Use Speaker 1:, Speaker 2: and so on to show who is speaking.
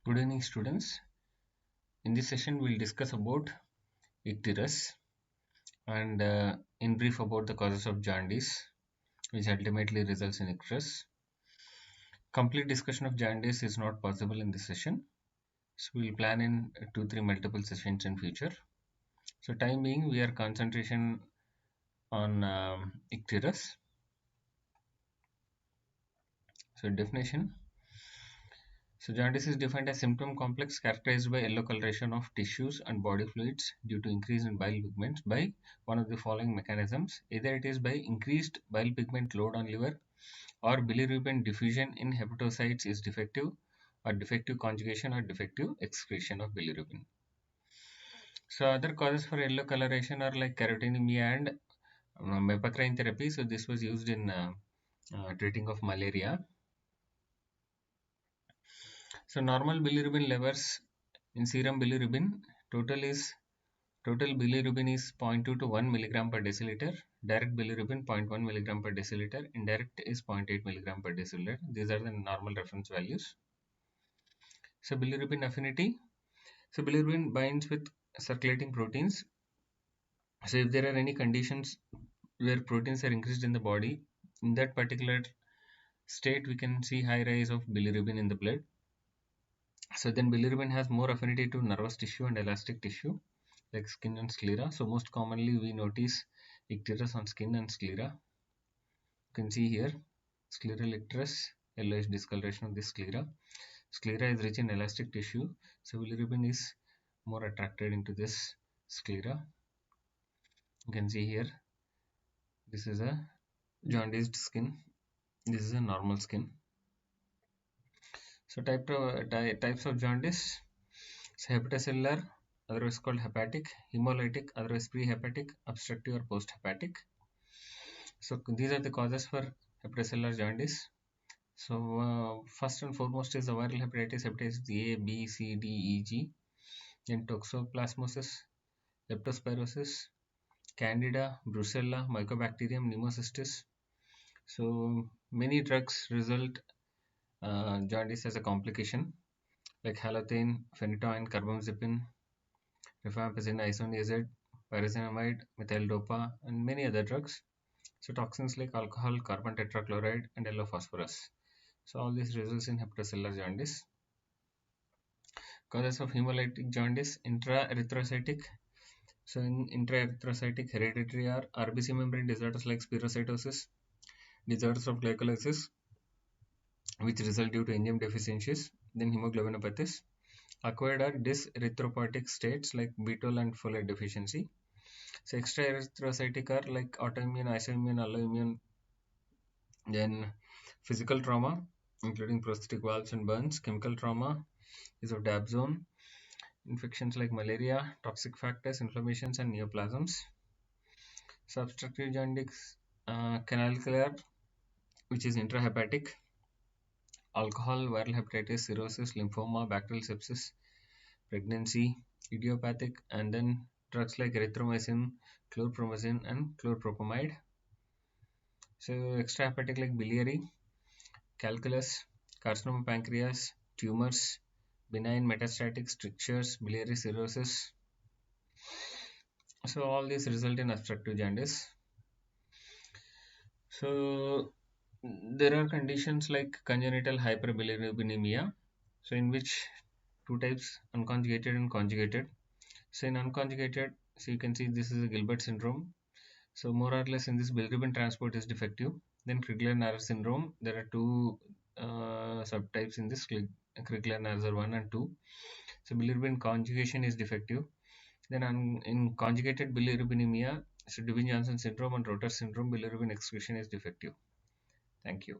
Speaker 1: Good evening, students. In this session, we'll discuss about Icterus and in brief about the causes of jaundice, which ultimately results in Icterus. Complete discussion of jaundice is not possible in this session, so we'll plan in 2-3 multiple sessions in future. So, time being, we are concentration on Icterus. So, definition. So, jaundice is defined as symptom complex characterized by yellow coloration of tissues and body fluids due to increase in bile pigments by one of the following mechanisms. Either it is by increased bile pigment load on liver, or bilirubin diffusion in hepatocytes is defective, or defective conjugation or defective excretion of bilirubin. So, other causes for yellow coloration are like carotenemia and mepacrine therapy. So, this was used in treating of malaria. So, normal bilirubin levels in serum bilirubin total bilirubin is 0.2 to 1 milligram per deciliter. Direct bilirubin 0.1 milligram per deciliter. Indirect is 0.8 milligram per deciliter. These are the normal reference values. So bilirubin affinity. So bilirubin binds with circulating proteins. So if there are any conditions where proteins are increased in the body, in that particular state we can see high rise of bilirubin in the blood. So then bilirubin has more affinity to nervous tissue and elastic tissue like skin and sclera. So most commonly we notice icterus on skin and sclera. You can see here scleral icterus, yellowish discoloration of the sclera. Sclera is rich in elastic tissue, so bilirubin is more attracted into this sclera. You can see here this is a jaundiced skin, this is a normal skin. So types of jaundice. So hepatocellular, otherwise called hepatic, hemolytic, otherwise prehepatic, obstructive or posthepatic. So these are the causes for hepatocellular jaundice. So first and foremost is the viral hepatitis A, B, C, D, E, G. Then toxoplasmosis, leptospirosis, Candida, Brucella, Mycobacterium, Pneumocystis. So many drugs result jaundice as a complication like halothane, phenytoin, carbamazepine, rifampicin, isoniazid, pyrazinamide, methyl-dopa, and many other drugs. So toxins like alcohol, carbon tetrachloride, and yellow phosphorus. So all this results in hepatocellular jaundice. Causes of hemolytic jaundice, intraerythrocytic. So in intraerythrocytic hereditary are RBC membrane disorders like spherocytosis, disorders of glycolysis, which result due to enzyme deficiencies, then hemoglobinopathies. Acquired are dyserythropoietic states like B12 and folate deficiency. So extraerythrocytic are like autoimmune, isoimmune, alloimmune, then physical trauma, including prosthetic valves and burns, chemical trauma is of DAB zone, infections like malaria, toxic factors, inflammations, and neoplasms. So obstructive jaundice, canaliculaire, which is intrahepatic, alcohol, viral hepatitis, cirrhosis, lymphoma, bacterial sepsis, pregnancy, idiopathic, and then drugs like erythromycin, chlorpromazine, and chloropropamide. So extrahepatic like biliary, calculus, carcinoma pancreas, tumors, benign metastatic strictures, biliary cirrhosis. So all these result in obstructive jaundice. So there are conditions like congenital hyperbilirubinemia, so in which two types, unconjugated and conjugated. So in unconjugated, so you can see this is a Gilbert syndrome. So more or less in this bilirubin transport is defective. Then Crigler-Najjar syndrome, there are two subtypes in this Crigler-Najjar 1 and 2. So bilirubin conjugation is defective. Then in conjugated bilirubinemia, so Dewey-Johnson syndrome and Rotor syndrome, bilirubin excretion is defective. Thank you.